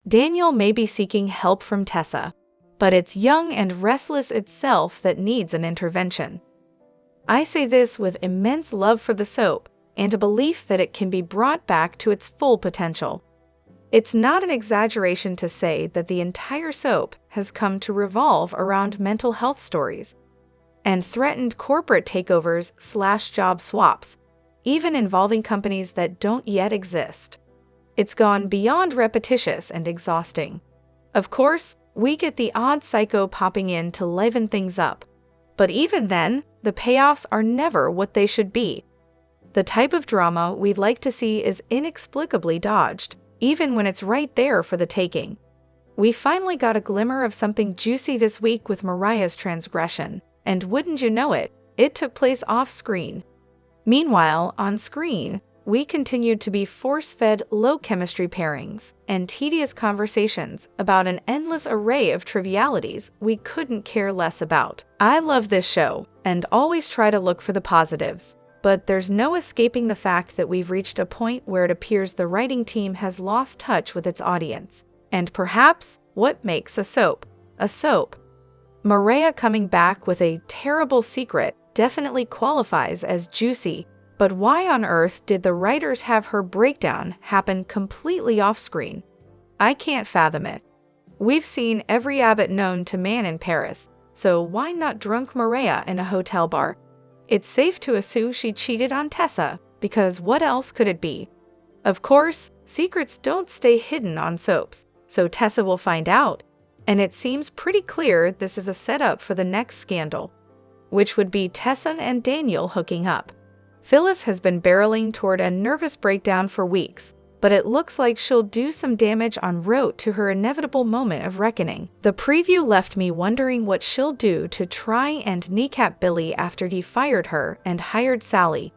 Daniel may be seeking help from Tessa, but it's young and restless itself that needs an intervention. I say this with immense love for the soap and a belief that it can be brought back to its full potential. It's not an exaggeration to say that the entire soap has come to revolve around mental health stories and threatened corporate takeovers/job swaps, even involving companies that don't yet exist. It's gone beyond repetitious and exhausting. Of course, we get the odd psycho popping in to liven things up, but even then, the payoffs are never what they should be. The type of drama we'd like to see is inexplicably dodged, even when it's right there for the taking. We finally got a glimmer of something juicy this week with Mariah'S transgression, and wouldn't you know it, it took place off-screen. Meanwhile, on screen, we continued to be force-fed low-chemistry pairings and tedious conversations about an endless array of trivialities we couldn't care less about. I love this show, and always try to look for the positives, but there's no escaping the fact that we've reached a point where it appears the writing team has lost touch with its audience, and perhaps what makes a soap a soap. Mariah coming back with a terrible secret definitely qualifies as juicy, but why on earth did the writers have her breakdown happen completely off-screen? I can't fathom it. We've seen every Abbott known to man in Paris, so why not drunk Mariah in a hotel bar? It's safe to assume she cheated on Tessa, because what else could it be? Of course, secrets don't stay hidden on soaps, so Tessa will find out, and it seems pretty clear this is a setup for the next scandal, which would be Tessa and Daniel hooking up. Phyllis has been barreling toward a nervous breakdown for weeks, but it looks like she'll do some damage en route to her inevitable moment of reckoning. The preview left me wondering what she'll do to try and kneecap Billy after he fired her and hired Sally.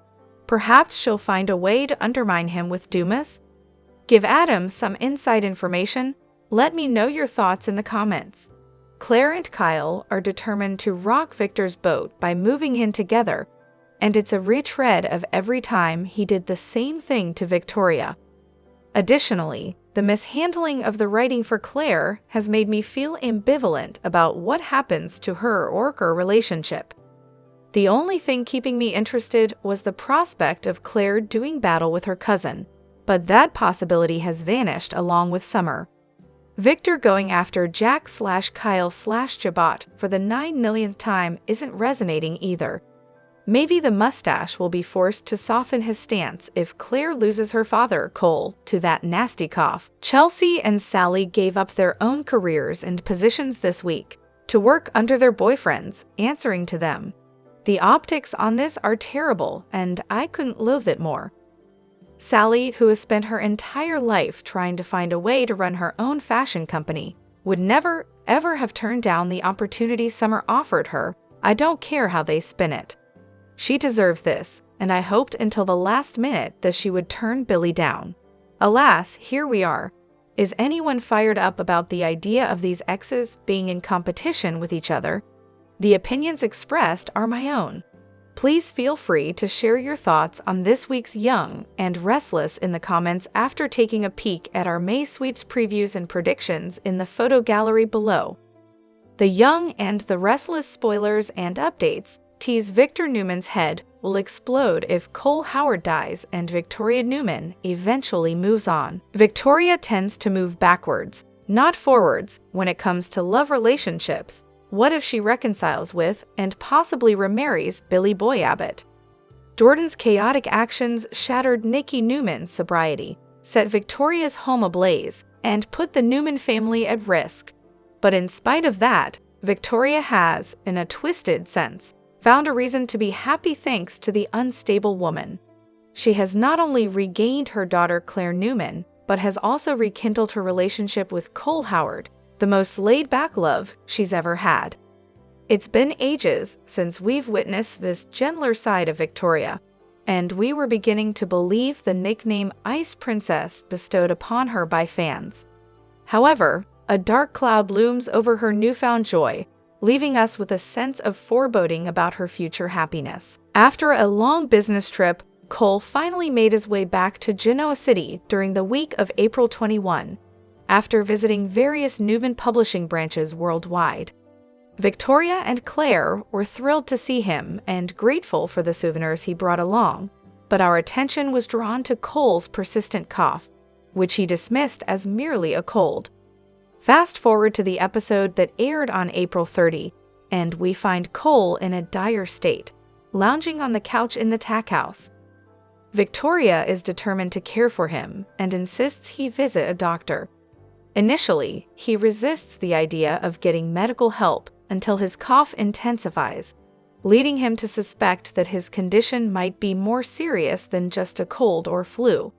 Perhaps she'll find a way to undermine him with Dumas? Give Adam some inside information? Let me know your thoughts in the comments. Claire and Kyle are determined to rock Victor's boat by moving in together, and it's a retread of every time he did the same thing to Victoria. Additionally, the mishandling of the writing for Claire has made me feel ambivalent about what happens to her Orker relationship. The only thing keeping me interested was the prospect of Claire doing battle with her cousin, but that possibility has vanished along with Summer. Victor going after Jack/Kyle/Jabot for the 9 millionth time isn't resonating either. Maybe the mustache will be forced to soften his stance if Claire loses her father, Cole, to that nasty cough. Chelsea and Sally gave up their own careers and positions this week to work under their boyfriends, answering to them. The optics on this are terrible, and I couldn't loathe it more. Sally, who has spent her entire life trying to find a way to run her own fashion company, would never, ever have turned down the opportunity Summer offered her. I don't care how they spin it. She deserved this, and I hoped until the last minute that she would turn Billy down. Alas, here we are. Is anyone fired up about the idea of these exes being in competition with each other? The opinions expressed are my own. Please feel free to share your thoughts on this week's Young and Restless in the comments after taking a peek at our May sweeps previews and predictions in the photo gallery below. The Young and the Restless spoilers and updates tease Victor Newman's head will explode if Cole Howard dies and Victoria Newman eventually moves on. Victoria tends to move backwards, not forwards, when it comes to love relationships. What if she reconciles with and possibly remarries Billy Boy Abbott? Jordan's chaotic actions shattered Nikki Newman's sobriety, set Victoria's home ablaze, and put the Newman family at risk. But in spite of that, Victoria has, in a twisted sense, found a reason to be happy thanks to the unstable woman. She has not only regained her daughter Claire Newman, but has also rekindled her relationship with Cole Howard, the most laid-back love she's ever had. It's been ages since we've witnessed this gentler side of Victoria, and we were beginning to believe the nickname Ice Princess bestowed upon her by fans. However, a dark cloud looms over her newfound joy, leaving us with a sense of foreboding about her future happiness. After a long business trip, Cole finally made his way back to Genoa City during the week of April 21. after visiting various Newman publishing branches worldwide. Victoria and Claire were thrilled to see him and grateful for the souvenirs he brought along, but our attention was drawn to Cole's persistent cough, which he dismissed as merely a cold. Fast forward to the episode that aired on April 30, and we find Cole in a dire state, lounging on the couch in the tack house. Victoria is determined to care for him and insists he visit a doctor. Initially, he resists the idea of getting medical help until his cough intensifies, leading him to suspect that his condition might be more serious than just a cold or flu.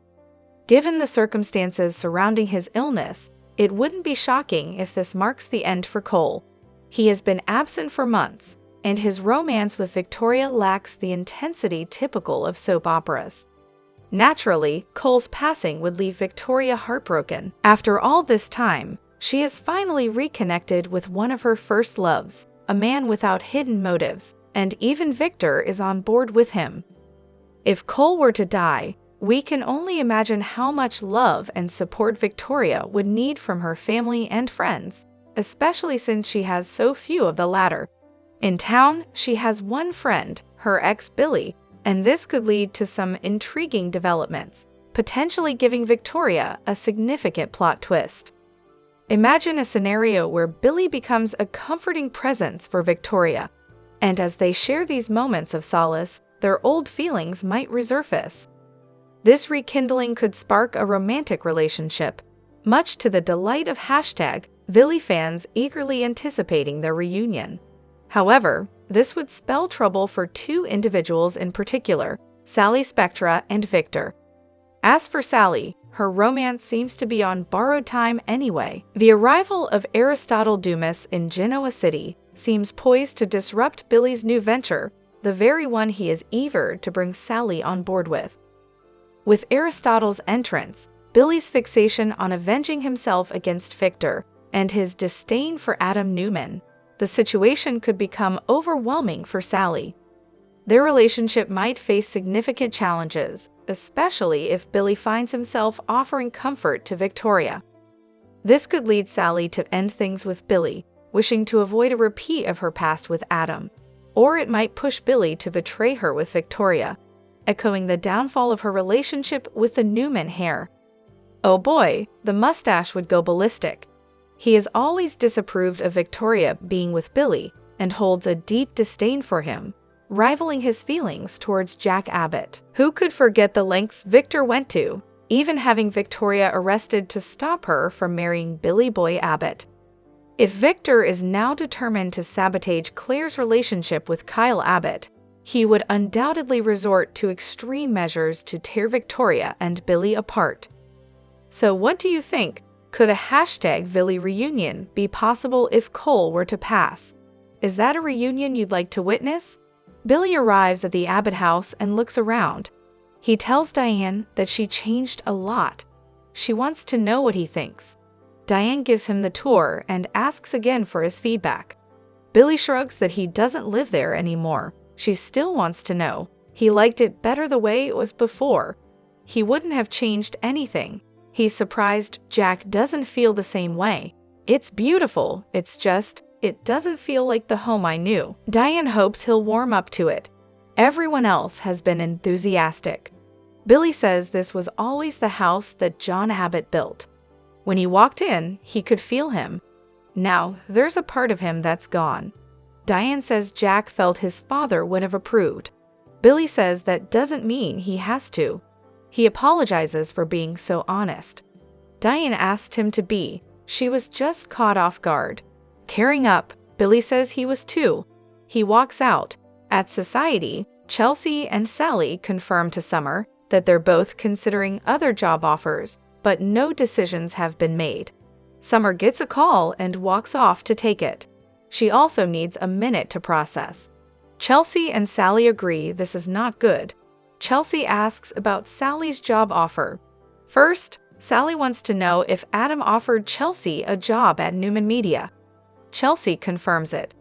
Given the circumstances surrounding his illness, it wouldn't be shocking if this marks the end for Cole. He has been absent for months, and his romance with Victoria lacks the intensity typical of soap operas. Naturally, Cole's passing would leave Victoria heartbroken. After all this time, she has finally reconnected with one of her first loves, a man without hidden motives, and even Victor is on board with him. If Cole were to die, we can only imagine how much love and support Victoria would need from her family and friends, especially since she has so few of the latter. In town, she has one friend, her ex Billy, and this could lead to some intriguing developments, potentially giving Victoria a significant plot twist. Imagine a scenario where Billy becomes a comforting presence for Victoria, and as they share these moments of solace, their old feelings might resurface. This rekindling could spark a romantic relationship, much to the delight of #Billy fans eagerly anticipating their reunion. However, this would spell trouble for two individuals in particular, Sally Spectra and Victor. As for Sally, her romance seems to be on borrowed time anyway. The arrival of Aristotle Dumas in Genoa City seems poised to disrupt Billy's new venture, the very one he is eager to bring Sally on board with. With Aristotle's entrance, Billy's fixation on avenging himself against Victor, and his disdain for Adam Newman, the situation could become overwhelming for Sally. Their relationship might face significant challenges, especially if Billy finds himself offering comfort to Victoria. This could lead Sally to end things with Billy, wishing to avoid a repeat of her past with Adam, or it might push Billy to betray her with Victoria, echoing the downfall of her relationship with the Newman heir. Oh boy, the mustache would go ballistic. He has always disapproved of Victoria being with Billy and holds a deep disdain for him, rivaling his feelings towards Jack Abbott. Who could forget the lengths Victor went to, even having Victoria arrested to stop her from marrying Billy Boy Abbott? If Victor is now determined to sabotage Claire's relationship with Kyle Abbott, he would undoubtedly resort to extreme measures to tear Victoria and Billy apart. So what do you think? Could a #Billy reunion be possible if Cole were to pass? Is that a reunion you'd like to witness? Billy arrives at the Abbott house and looks around. He tells Diane that she changed a lot. She wants to know what he thinks. Diane gives him the tour and asks again for his feedback. Billy shrugs that he doesn't live there anymore. She still wants to know. He liked it better the way it was before. He wouldn't have changed anything. He's surprised Jack doesn't feel the same way. It's beautiful, it's just, it doesn't feel like the home I knew. Diane hopes he'll warm up to it. Everyone else has been enthusiastic. Billy says this was always the house that John Abbott built. When he walked in, he could feel him. Now, there's a part of him that's gone. Diane says Jack felt his father would have approved. Billy says that doesn't mean he has to. He apologizes for being so honest. Diane asked him to be. She was just caught off guard. Tearing up, Billy says he was too. He walks out. At Society, Chelsea and Sally confirm to Summer that they're both considering other job offers, but no decisions have been made. Summer gets a call and walks off to take it. She also needs a minute to process. Chelsea and Sally agree this is not good. Chelsea asks about Sally's job offer. First, Sally wants to know if Adam offered Chelsea a job at Newman Media. Chelsea confirms it.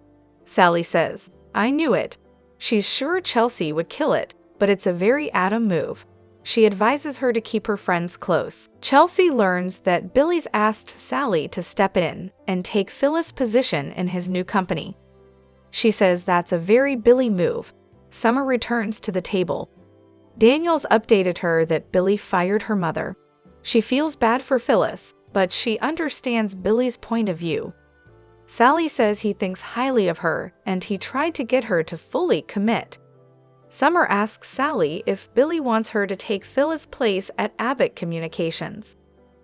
Sally says, "I knew it." She's sure Chelsea would kill it, but it's a very Adam move. She advises her to keep her friends close. Chelsea learns that Billy's asked Sally to step in and take Phyllis' position in his new company. She says that's a very Billy move. Summer returns to the table. Daniels updated her that Billy fired her mother. She feels bad for Phyllis, but she understands Billy's point of view. Sally says he thinks highly of her and he tried to get her to fully commit. Summer asks Sally if Billy wants her to take Phyllis' place at Abbott Communications.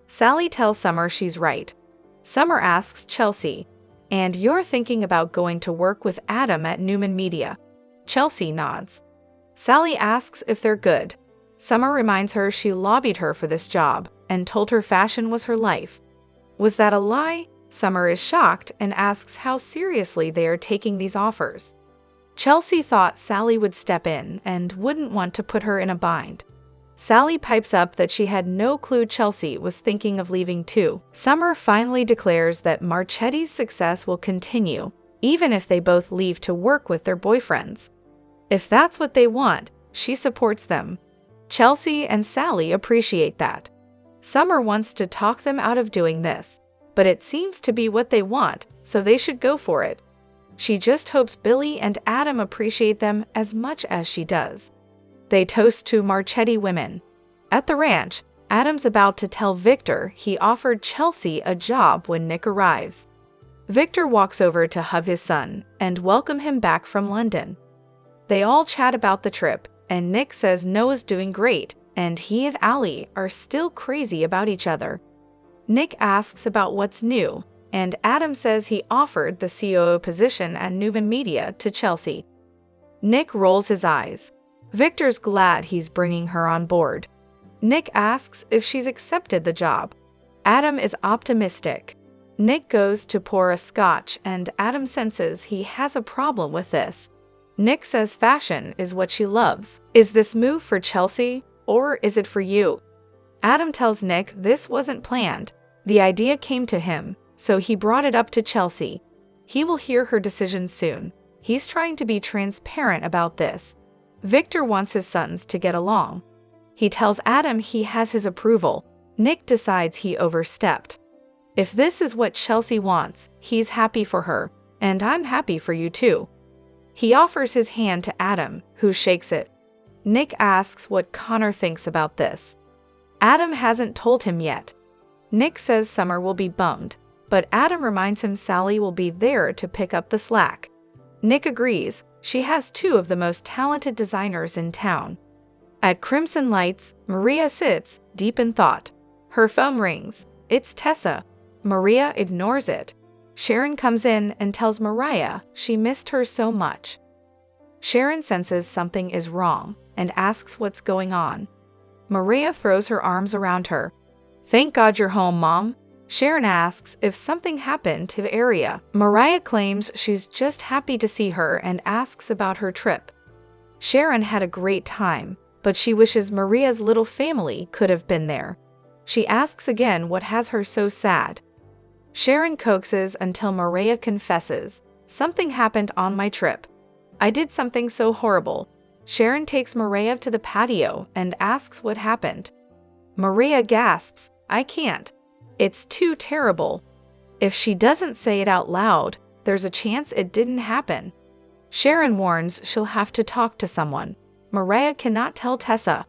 Sally tells Summer she's right. Summer asks Chelsea, "And you're thinking about going to work with Adam at Newman Media?" Chelsea nods. Sally asks if they're good. Summer reminds her she lobbied her for this job and told her fashion was her life. Was that a lie? Summer is shocked and asks how seriously they are taking these offers. Chelsea thought Sally would step in and wouldn't want to put her in a bind. Sally pipes up that she had no clue Chelsea was thinking of leaving too. Summer finally declares that Marchetti's success will continue, even if they both leave to work with their boyfriends. If that's what they want, she supports them. Chelsea and Sally appreciate that. Summer wants to talk them out of doing this, but it seems to be what they want, so they should go for it. She just hopes Billy and Adam appreciate them as much as she does. They toast to Marchetti women. At the ranch, Adam's about to tell Victor he offered Chelsea a job when Nick arrives. Victor walks over to hug his son and welcome him back from London. They all chat about the trip, and Nick says Noah's doing great, and he and Allie are still crazy about each other. Nick asks about what's new, and Adam says he offered the COO position at Newman Media to Chelsea. Nick rolls his eyes. Victor's glad he's bringing her on board. Nick asks if she's accepted the job. Adam is optimistic. Nick goes to pour a scotch and Adam senses he has a problem with this. Nick says fashion is what she loves. Is this move for Chelsea, or is it for you? Adam tells Nick this wasn't planned. The idea came to him, so he brought it up to Chelsea. He will hear her decision soon. He's trying to be transparent about this. Victor wants his sons to get along. He tells Adam he has his approval. Nick decides he overstepped. If this is what Chelsea wants, he's happy for her, and I'm happy for you too. He offers his hand to Adam, who shakes it. Nick asks what Connor thinks about this. Adam hasn't told him yet. Nick says Summer will be bummed, but Adam reminds him Sally will be there to pick up the slack. Nick agrees. She has two of the most talented designers in town. At Crimson Lights, Maria sits, deep in thought. Her phone rings. It's Tessa. Maria ignores it. Sharon comes in and tells Mariah she missed her so much. Sharon senses something is wrong and asks what's going on. Maria throws her arms around her. "Thank God you're home, Mom." Sharon asks if something happened to the area. Mariah claims she's just happy to see her and asks about her trip. Sharon had a great time, but she wishes Maria's little family could have been there. She asks again what has her so sad. Sharon coaxes until Mariah confesses, "Something happened on my trip. I did something so horrible." Sharon takes Mariah to the patio and asks what happened. Mariah gasps, "I can't. It's too terrible." If she doesn't say it out loud, there's a chance it didn't happen. Sharon warns she'll have to talk to someone. Mariah cannot tell Tessa.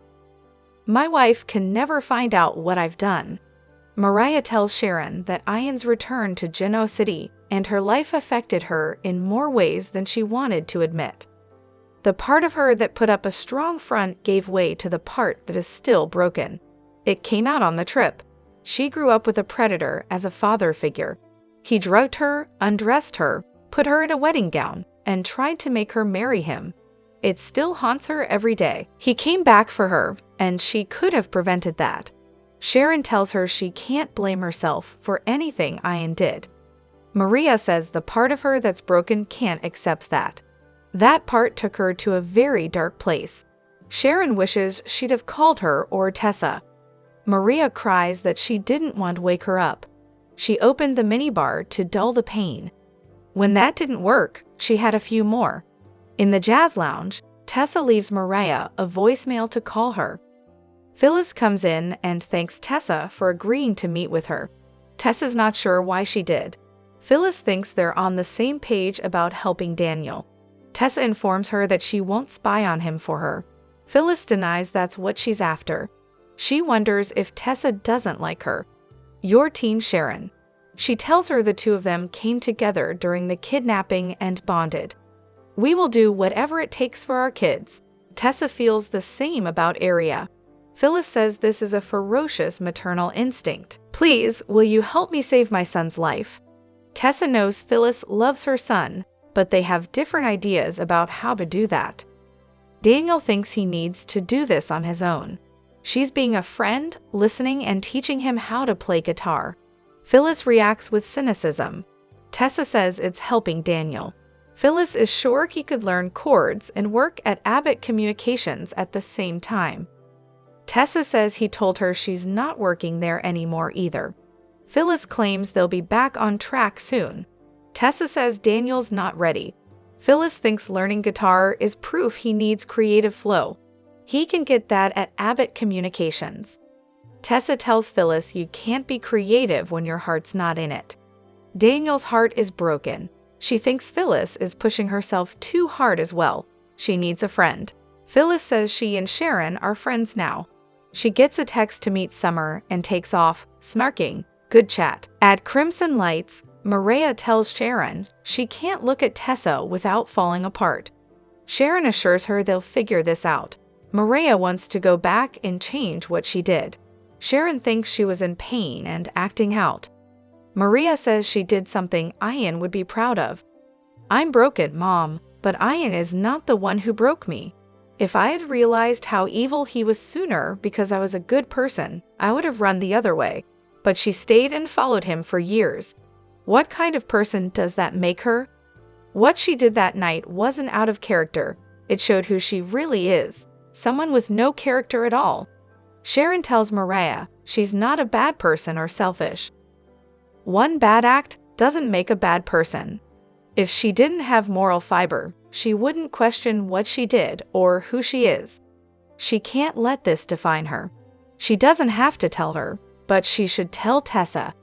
"My wife can never find out what I've done." Mariah tells Sharon that Ian's return to Genoa City and her life affected her in more ways than she wanted to admit. The part of her that put up a strong front gave way to the part that is still broken. It came out on the trip. She grew up with a predator as a father figure. He drugged her, undressed her, put her in a wedding gown, and tried to make her marry him. It still haunts her every day. He came back for her, and she could have prevented that. Sharon tells her she can't blame herself for anything Ian did. Maria says the part of her that's broken can't accept that. That part took her to a very dark place. Sharon wishes she'd have called her or Tessa. Maria cries that she didn't want to wake her up. She opened the minibar to dull the pain. When that didn't work, she had a few more. In the jazz lounge, Tessa leaves Mariah a voicemail to call her. Phyllis comes in and thanks Tessa for agreeing to meet with her. Tessa's not sure why she did. Phyllis thinks they're on the same page about helping Daniel. Tessa informs her that she won't spy on him for her. Phyllis denies that's what she's after. She wonders if Tessa doesn't like her. Your teen Sharon. She tells her the two of them came together during the kidnapping and bonded. We will do whatever it takes for our kids. Tessa feels the same about Aria. Phyllis says this is a ferocious maternal instinct. Please, will you help me save my son's life? Tessa knows Phyllis loves her son, but they have different ideas about how to do that. Daniel thinks he needs to do this on his own. She's being a friend, listening and teaching him how to play guitar. Phyllis reacts with cynicism. Tessa says it's helping Daniel. Phyllis is sure he could learn chords and work at Abbott Communications at the same time. Tessa says he told her she's not working there anymore either. Phyllis claims they'll be back on track soon. Tessa says Daniel's not ready. Phyllis thinks learning guitar is proof he needs creative flow. He can get that at Abbott Communications. Tessa tells Phyllis you can't be creative when your heart's not in it. Daniel's heart is broken. She thinks Phyllis is pushing herself too hard as well. She needs a friend. Phyllis says she and Sharon are friends now. She gets a text to meet Summer and takes off, smirking. Good chat. At Crimson Lights, Mariah tells Sharon she can't look at Tessa without falling apart. Sharon assures her they'll figure this out. Mariah wants to go back and change what she did. Sharon thinks she was in pain and acting out. Mariah says she did something Ian would be proud of. I'm broken, Mom, but Ian is not the one who broke me. If I had realized how evil he was sooner because I was a good person, I would have run the other way. But she stayed and followed him for years. What kind of person does that make her? What she did that night wasn't out of character. It showed who she really is, someone with no character at all. Sharon tells Mariah she's not a bad person or selfish. One bad act doesn't make a bad person. If she didn't have moral fiber, she wouldn't question what she did or who she is. She can't let this define her. She doesn't have to tell her, but she should tell Tessa.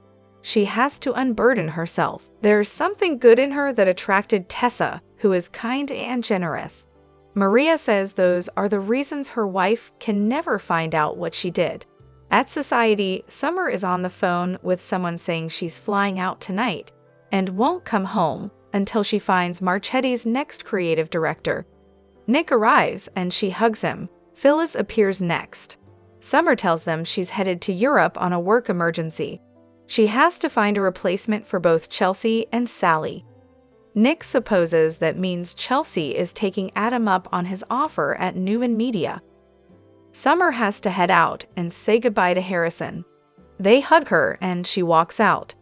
She has to unburden herself. There's something good in her that attracted Tessa, who is kind and generous. Maria says those are the reasons her wife can never find out what she did. At Society, Summer is on the phone with someone saying she's flying out tonight and won't come home until she finds Marchetti's next creative director. Nick arrives and she hugs him. Phyllis appears next. Summer tells them she's headed to Europe on a work emergency. She has to find a replacement for both Chelsea and Sally. Nick supposes that means Chelsea is taking Adam up on his offer at Newman Media. Summer has to head out and say goodbye to Harrison. They hug her and she walks out.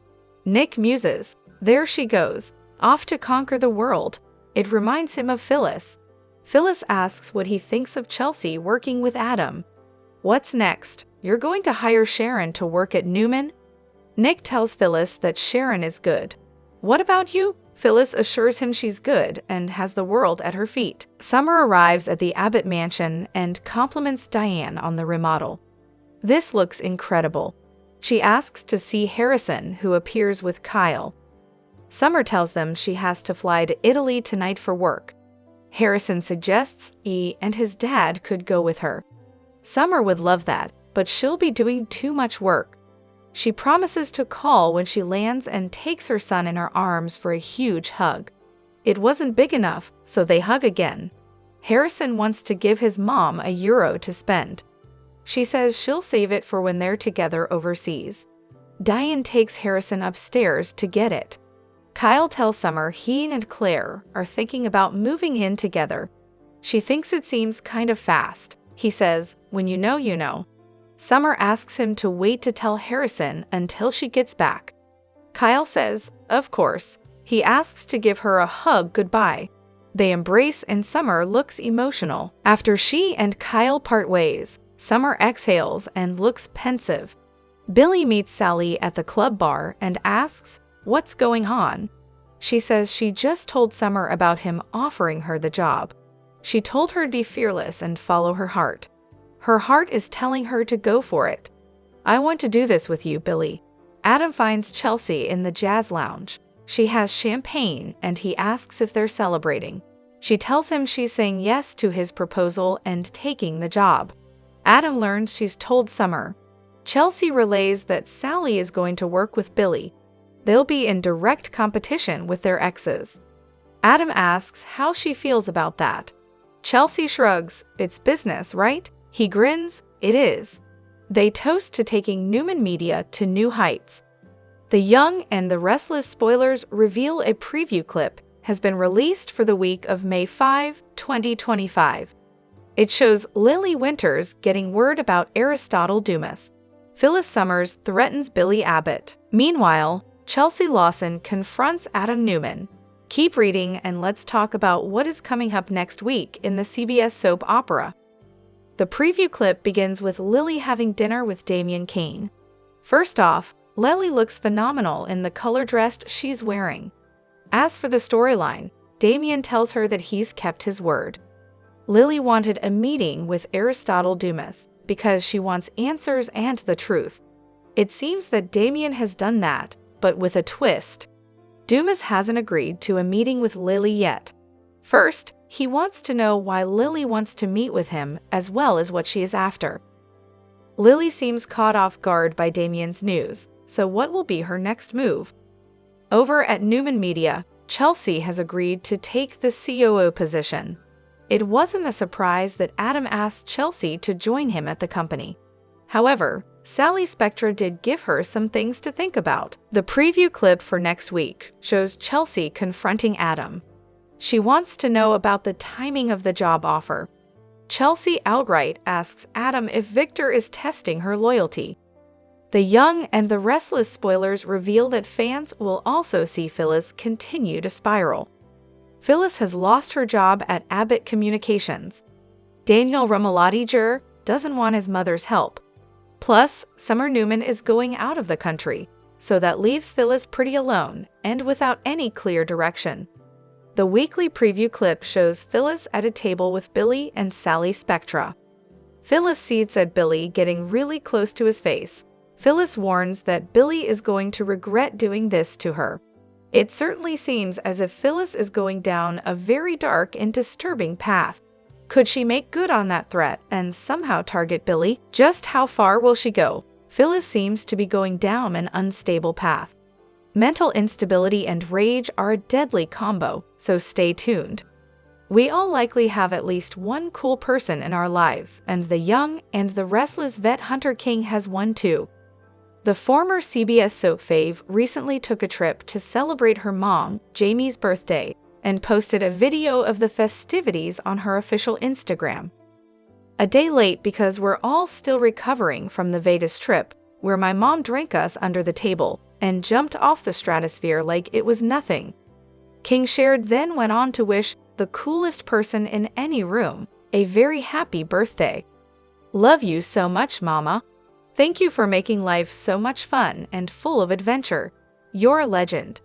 Nick muses. There she goes, off to conquer the world. It reminds him of Phyllis. Phyllis asks what he thinks of Chelsea working with Adam. What's next? You're going to hire Sharon to work at Newman? Nick tells Phyllis that Sharon is good. What about you? Phyllis assures him she's good and has the world at her feet. Summer arrives at the Abbott mansion and compliments Diane on the remodel. This looks incredible. She asks to see Harrison, who appears with Kyle. Summer tells them she has to fly to Italy tonight for work. Harrison suggests he and his dad could go with her. Summer would love that, but she'll be doing too much work. She promises to call when she lands and takes her son in her arms for a huge hug. It wasn't big enough, so they hug again. Harrison wants to give his mom €1 to spend. She says she'll save it for when they're together overseas. Diane takes Harrison upstairs to get it. Kyle tells Summer he and Claire are thinking about moving in together. She thinks it seems kind of fast. He says, when you know, you know. Summer asks him to wait to tell Harrison until she gets back. Kyle says, of course. He asks to give her a hug goodbye. They embrace and Summer looks emotional. After she and Kyle part ways, Summer exhales and looks pensive. Billy meets Sally at the club bar and asks, what's going on? She says she just told Summer about him offering her the job. She told her to be fearless and follow her heart. Her heart is telling her to go for it. "I want to do this with you, Billy." Adam finds Chelsea in the jazz lounge. She has champagne and he asks if they're celebrating. She tells him she's saying yes to his proposal and taking the job. Adam learns she's told Summer. Chelsea relays that Sally is going to work with Billy. They'll be in direct competition with their exes. Adam asks how she feels about that. Chelsea shrugs. "It's business, right?" He grins. "It is." They toast to taking Newman Media to new heights. The Young and the Restless spoilers reveal a preview clip has been released for the week of May 5, 2025. It shows Lily Winters getting word about Aristotle Dumas. Phyllis Summers threatens Billy Abbott. Meanwhile, Chelsea Lawson confronts Adam Newman. Keep reading and let's talk about what is coming up next week in the CBS soap opera. The preview clip begins with Lily having dinner with Damian Kane. First off, Lily looks phenomenal in the color dress she's wearing. As for the storyline, Damian tells her that he's kept his word. Lily wanted a meeting with Aristotle Dumas because she wants answers and the truth. It seems that Damian has done that, but with a twist. Dumas hasn't agreed to a meeting with Lily yet. First, he wants to know why Lily wants to meet with him as well as what she is after. Lily seems caught off guard by Damian's news, so what will be her next move? Over at Newman Media, Chelsea has agreed to take the COO position. It wasn't a surprise that Adam asked Chelsea to join him at the company. However, Sally Spectra did give her some things to think about. The preview clip for next week shows Chelsea confronting Adam. She wants to know about the timing of the job offer. Chelsea outright asks Adam if Victor is testing her loyalty. The Young and the Restless spoilers reveal that fans will also see Phyllis continue to spiral. Phyllis has lost her job at Abbott Communications. Daniel Rummelottiger doesn't want his mother's help. Plus, Summer Newman is going out of the country, so that leaves Phyllis pretty alone and without any clear direction. The weekly preview clip shows Phyllis at a table with Billy and Sally Spectra. Phyllis sees at Billy getting really close to his face. Phyllis warns that Billy is going to regret doing this to her. It certainly seems as if Phyllis is going down a very dark and disturbing path. Could she make good on that threat and somehow target Billy? Just how far will she go? Phyllis seems to be going down an unstable path. Mental instability and rage are a deadly combo, so stay tuned. We all likely have at least one cool person in our lives, and the Young and the Restless vet Hunter King has one too. The former CBS soap fave recently took a trip to celebrate her mom, Jamie's birthday, and posted a video of the festivities on her official Instagram. A day late because we're all still recovering from the Vegas trip, where my mom drank us under the table and jumped off the stratosphere like it was nothing. King shared then went on to wish the coolest person in any room a very happy birthday. "Love you so much, Mama. Thank you for making life so much fun and full of adventure. You're a legend."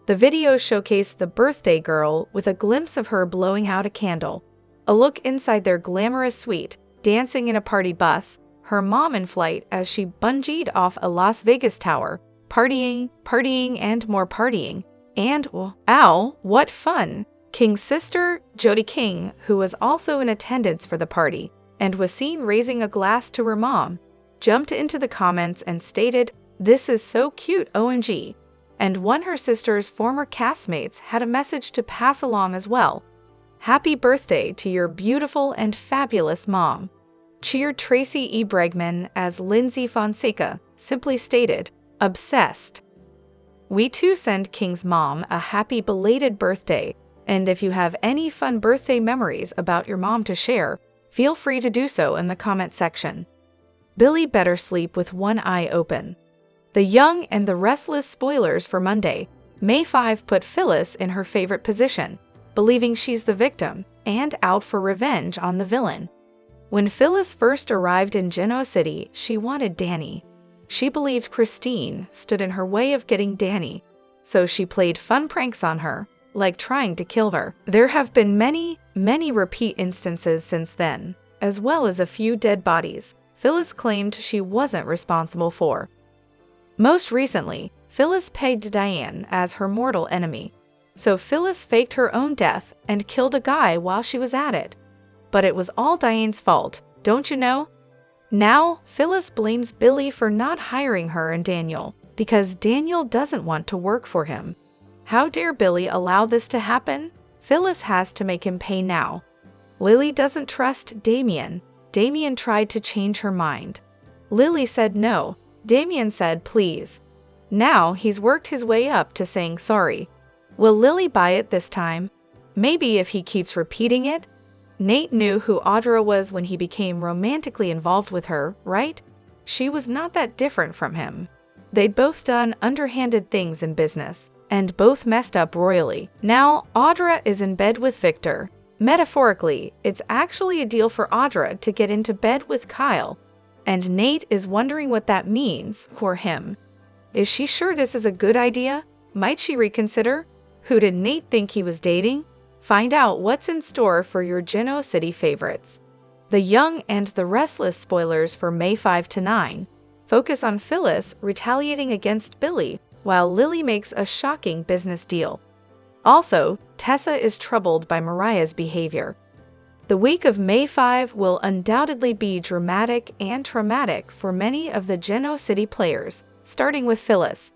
The video showcased the birthday girl with a glimpse of her blowing out a candle, a look inside their glamorous suite, dancing in a party bus, her mom in flight as she bungeed off a Las Vegas tower, partying, and more partying, and, ow, what fun! King's sister, Jody King, who was also in attendance for the party, and was seen raising a glass to her mom, jumped into the comments and stated, "This is so cute, OMG." And one her sister's former castmates had a message to pass along as well. "Happy birthday to your beautiful and fabulous mom." Cheered Tracy E. Bregman as Lindsay Fonseca, simply stated, "Obsessed." We too send King's mom a happy belated birthday, and if you have any fun birthday memories about your mom to share, feel free to do so in the comment section. Billy better sleep with one eye open. The Young and the Restless spoilers for Monday, May 5 put Phyllis in her favorite position, believing she's the victim and out for revenge on the villain. When Phyllis first arrived in Genoa City, she wanted Danny. She believed Christine stood in her way of getting Danny, so she played fun pranks on her, like trying to kill her. There have been many repeat instances since then. as well as a few dead bodies Phyllis claimed she wasn't responsible for. Most recently, Phyllis pegged Diane as her mortal enemy. So Phyllis faked her own death and killed a guy while she was at it. But it was all Diane's fault, don't you know? Now, Phyllis blames Billy for not hiring her and Daniel, because Daniel doesn't want to work for him. How dare Billy allow this to happen? Phyllis has to make him pay now. Lily doesn't trust Damien. Damien tried to change her mind. Lily said no. Damien said please. Now he's worked his way up to saying sorry. Will Lily buy it this time? Maybe if he keeps repeating it? Nate knew who Audra was when he became romantically involved with her, right? She was not that different from him. They'd both done underhanded things in business, and both messed up royally. Now, Audra is in bed with Victor. Metaphorically, it's actually a deal for Audra to get into bed with Kyle, and Nate is wondering what that means for him. Is she sure this is a good idea? Might she reconsider? Who did Nate think he was dating? Find out what's in store for your Genoa City favorites. The Young and the Restless spoilers for May 5 to 9 focus on Phyllis retaliating against Billy while Lily makes a shocking business deal. Also, Tessa is troubled by Mariah's behavior. The week of May 5 will undoubtedly be dramatic and traumatic for many of the Genoa City players, starting with Phyllis.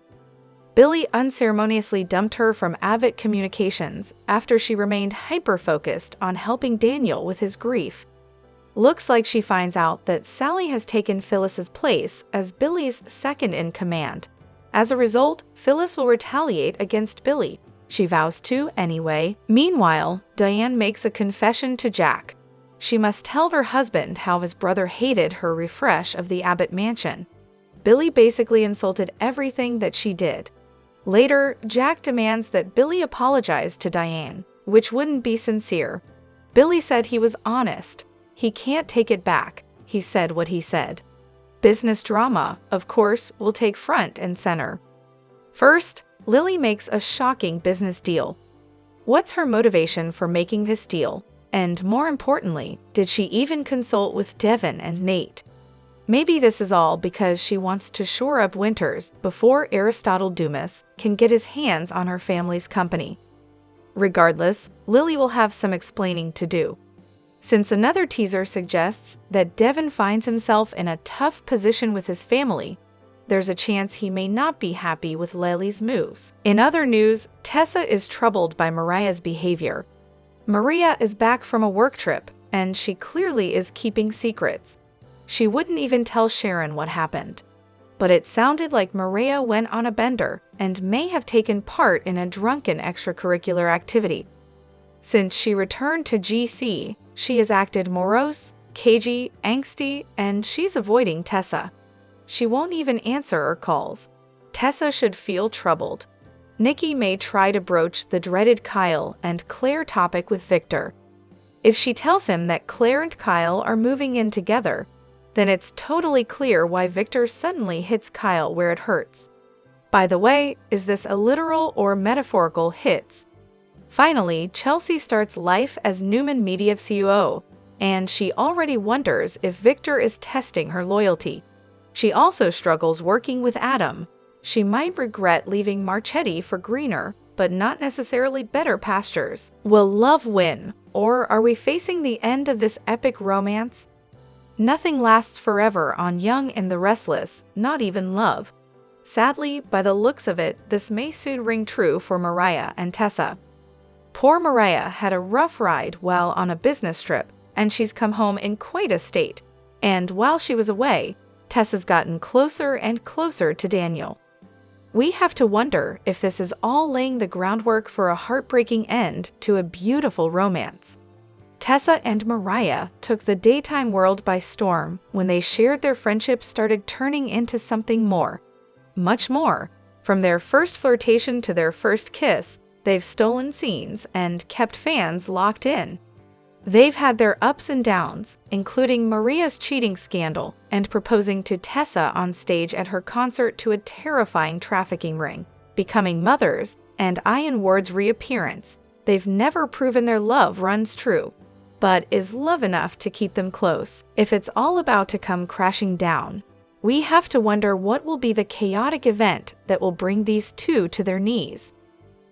Billy unceremoniously dumped her from Avid Communications after she remained hyper-focused on helping Daniel with his grief. Looks like she finds out that Sally has taken Phyllis's place as Billy's second-in-command. As a result, Phyllis will retaliate against Billy. She vows to, anyway. Meanwhile, Diane makes a confession to Jack. She must tell her husband how his brother hated her refresh of the Abbott mansion. Billy basically insulted everything that she did. Later, Jack demands that Billy apologize to Diane, which wouldn't be sincere. Billy said he was honest. He can't take it back. He said what he said. Business drama, of course, will take front and center. First, Lily makes a shocking business deal. What's her motivation for making this deal? And more importantly, did she even consult with Devin and Nate? Maybe this is all because she wants to shore up Winters before Aristotle Dumas can get his hands on her family's company. Regardless, Lily will have some explaining to do. Since another teaser suggests that Devin finds himself in a tough position with his family, there's a chance he may not be happy with Lily's moves. In other news, Tessa is troubled by Mariah's behavior. Maria is back from a work trip, and she clearly is keeping secrets. She wouldn't even tell Sharon what happened. But it sounded like Maria went on a bender and may have taken part in a drunken extracurricular activity. Since she returned to GC, she has acted morose, cagey, angsty, and she's avoiding Tessa. She won't even answer her calls. Tessa should feel troubled. Nikki may try to broach the dreaded Kyle and Claire topic with Victor. If she tells him that Claire and Kyle are moving in together, then it's totally clear why Victor suddenly hits Kyle where it hurts. By the way, is this a literal or metaphorical hits? Finally, Chelsea starts life as Newman Media COO, and she already wonders if Victor is testing her loyalty. She also struggles working with Adam. She might regret leaving Marchetti for greener, but not necessarily better pastures. Will love win, or are we facing the end of this epic romance? Nothing lasts forever on Young and the Restless, not even love. Sadly, by the looks of it, this may soon ring true for Mariah and Tessa. Poor Mariah had a rough ride while on a business trip, and she's come home in quite a state. And while she was away, Tessa's gotten closer and closer to Daniel. We have to wonder if this is all laying the groundwork for a heartbreaking end to a beautiful romance. Tessa and Mariah took the daytime world by storm when they shared their friendship started turning into something more. Much more. From their first flirtation to their first kiss, they've stolen scenes and kept fans locked in. They've had their ups and downs, including Maria's cheating scandal and proposing to Tessa on stage at her concert to a terrifying trafficking ring, becoming mothers, and Ian Ward's reappearance. They've never proven their love runs true. but is love enough to keep them close. If it's all about to come crashing down, we have to wonder what will be the chaotic event that will bring these two to their knees.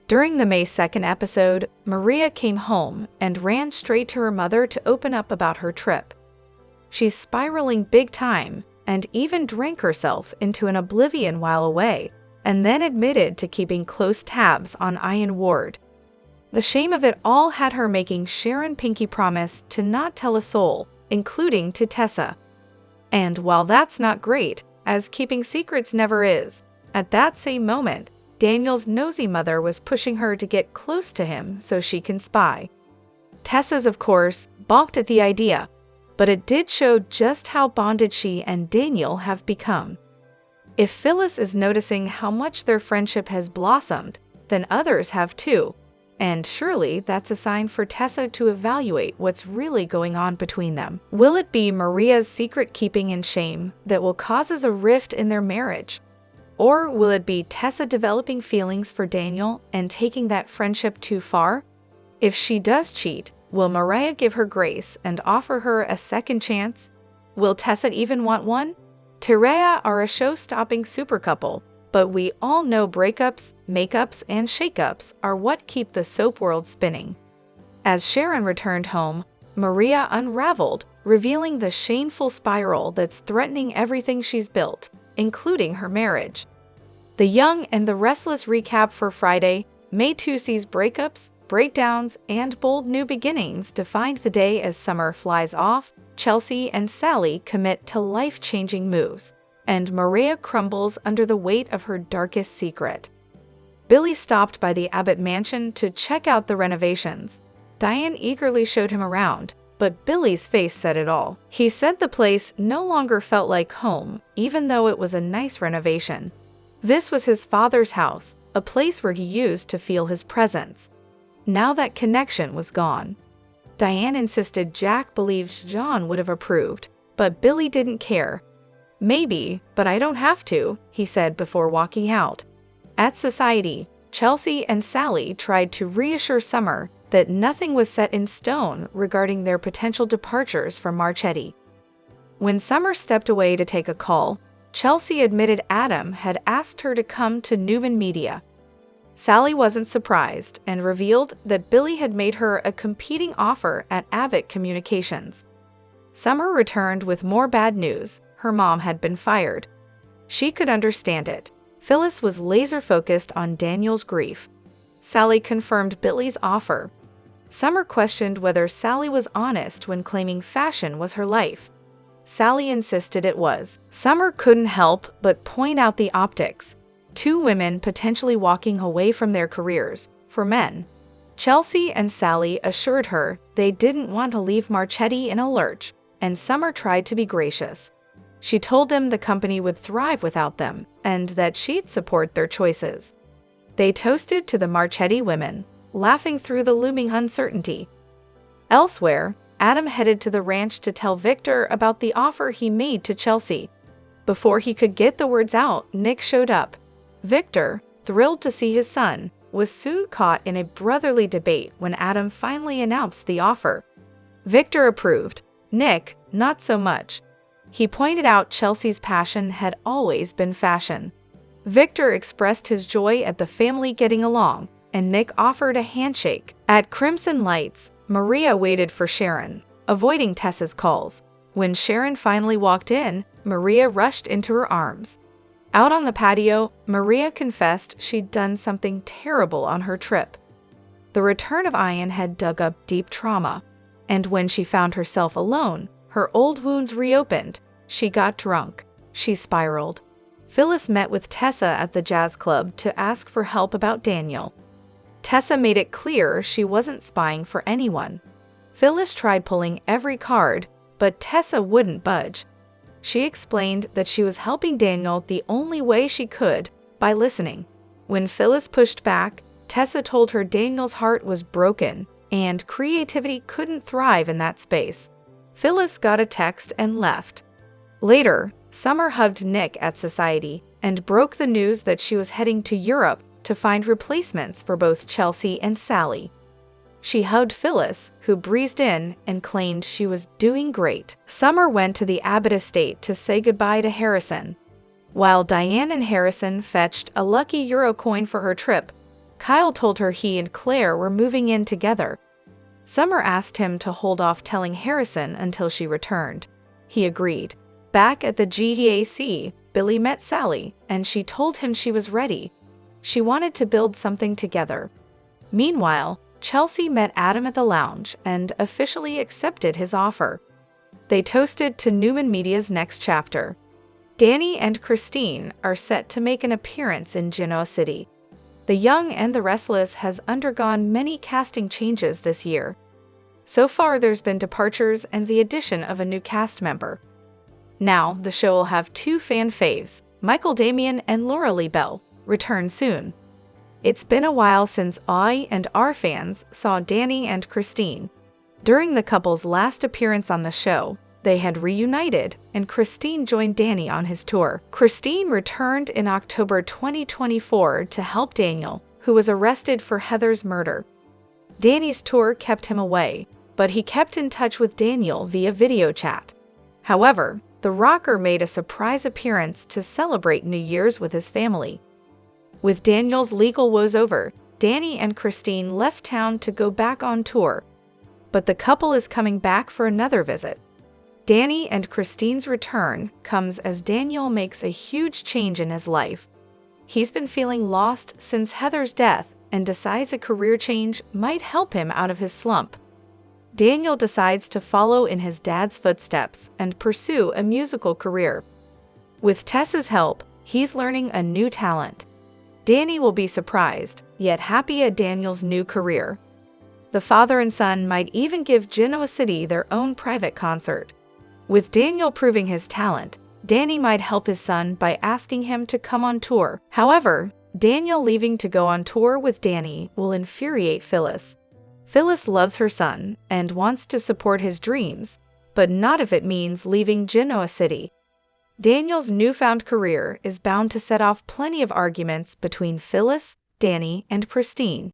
During the May 2nd episode, Maria came home and ran straight to her mother to open up about her trip. She's spiraling big time and even drank herself into an oblivion while away, and then admitted to keeping close tabs on Ian Ward. The shame of it all had her making Sharon pinky promise to not tell a soul, including to Tessa. And while that's not great, as keeping secrets never is, at that same moment, Daniel's nosy mother was pushing her to get close to him so she can spy. Tessa's, of course, balked at the idea, but it did show just how bonded she and Daniel have become. If Phyllis is noticing how much their friendship has blossomed, then others have too. And surely that's a sign for Tessa to evaluate what's really going on between them. Will it be Maria's secret keeping and shame that will cause a rift in their marriage? Or will it be Tessa developing feelings for Daniel and taking that friendship too far? If she does cheat, will Mariah give her grace and offer her a second chance? Will Tessa even want one? Mariah are a show-stopping super couple, but we all know breakups, makeups, and shakeups are what keep the soap world spinning. As Sharon returned home, Maria unraveled, revealing the shameful spiral that's threatening everything she's built, including her marriage. The Young and the Restless recap for Friday, May 2 sees breakups, breakdowns, and bold new beginnings defined the day as Summer flies off, Chelsea and Sally commit to life-changing moves, and Maria crumbles under the weight of her darkest secret. Billy stopped by the Abbott mansion to check out the renovations. Diane eagerly showed him around, but Billy's face said it all. He said the place no longer felt like home, even though it was a nice renovation. This was his father's house, a place where he used to feel his presence. Now that connection was gone. Diane insisted Jack believed John would have approved, but Billy didn't care. "Maybe, but I don't have to," he said before walking out. At Society, Chelsea and Sally tried to reassure Summer that nothing was set in stone regarding their potential departures from Marchetti. When Summer stepped away to take a call, Chelsea admitted Adam had asked her to come to Newman Media. Sally wasn't surprised and revealed that Billy had made her a competing offer at Abbott Communications. Summer returned with more bad news. Her mom had been fired. She could understand it. Phyllis was laser-focused on Daniel's grief. Sally confirmed Billy's offer. Summer questioned whether Sally was honest when claiming fashion was her life. Sally insisted it was. Summer couldn't help but point out the optics. Two women potentially walking away from their careers, for men. Chelsea and Sally assured her they didn't want to leave Marchetti in a lurch, and Summer tried to be gracious. She told them the company would thrive without them, and that she'd support their choices. They toasted to the Marchetti women, laughing through the looming uncertainty. Elsewhere, Adam headed to the ranch to tell Victor about the offer he made to Chelsea. Before he could get the words out, Nick showed up. Victor, thrilled to see his son, was soon caught in a brotherly debate when Adam finally announced the offer. Victor approved. Nick, not so much. He pointed out Chelsea's passion had always been fashion. Victor expressed his joy at the family getting along, and Nick offered a handshake. At Crimson Lights, Maria waited for Sharon, avoiding Tessa's calls. When Sharon finally walked in, Maria rushed into her arms. Out on the patio, Maria confessed she'd done something terrible on her trip. The return of Ian had dug up deep trauma, and when she found herself alone, her old wounds reopened. She got drunk. She spiraled. Phyllis met with Tessa at the jazz club to ask for help about Daniel. Tessa made it clear she wasn't spying for anyone. Phyllis tried pulling every card, but Tessa wouldn't budge. She explained that she was helping Daniel the only way she could, by listening. When Phyllis pushed back, Tessa told her Daniel's heart was broken, and creativity couldn't thrive in that space. Phyllis got a text and left. Later, Summer hugged Nick at Society and broke the news that she was heading to Europe to find replacements for both Chelsea and Sally. She hugged Phyllis, who breezed in and claimed she was doing great. Summer went to the Abbott estate to say goodbye to Harrison. While Diane and Harrison fetched a lucky euro coin for her trip, Kyle told her he and Claire were moving in together. Summer asked him to hold off telling Harrison until she returned. He agreed. Back at the GAC, Billy met Sally, and she told him she was ready. She wanted to build something together. Meanwhile, Chelsea met Adam at the lounge and officially accepted his offer. They toasted to Newman Media's next chapter. Danny and Christine are set to make an appearance in Genoa City. The Young and the Restless has undergone many casting changes this year. So far, there's been departures and the addition of a new cast member. Now, the show will have two fan faves, Michael Damian and Laura Lee Bell, return soon. It's been a while since I and our fans saw Danny and Christine. During the couple's last appearance on the show, they had reunited, and Christine joined Danny on his tour. Christine returned in October 2024 to help Daniel, who was arrested for Heather's murder. Danny's tour kept him away, but he kept in touch with Daniel via video chat. However, the rocker made a surprise appearance to celebrate New Year's with his family. With Daniel's legal woes over, Danny and Christine left town to go back on tour. But the couple is coming back for another visit. Danny and Christine's return comes as Daniel makes a huge change in his life. He's been feeling lost since Heather's death and decides a career change might help him out of his slump. Daniel decides to follow in his dad's footsteps and pursue a musical career. With Tessa's help, he's learning a new talent. Danny will be surprised, yet happy at Daniel's new career. The father and son might even give Genoa City their own private concert. With Daniel proving his talent, Danny might help his son by asking him to come on tour. However, Daniel leaving to go on tour with Danny will infuriate Phyllis. Phyllis loves her son and wants to support his dreams, but not if it means leaving Genoa City. Daniel's newfound career is bound to set off plenty of arguments between Phyllis, Danny, and Christine.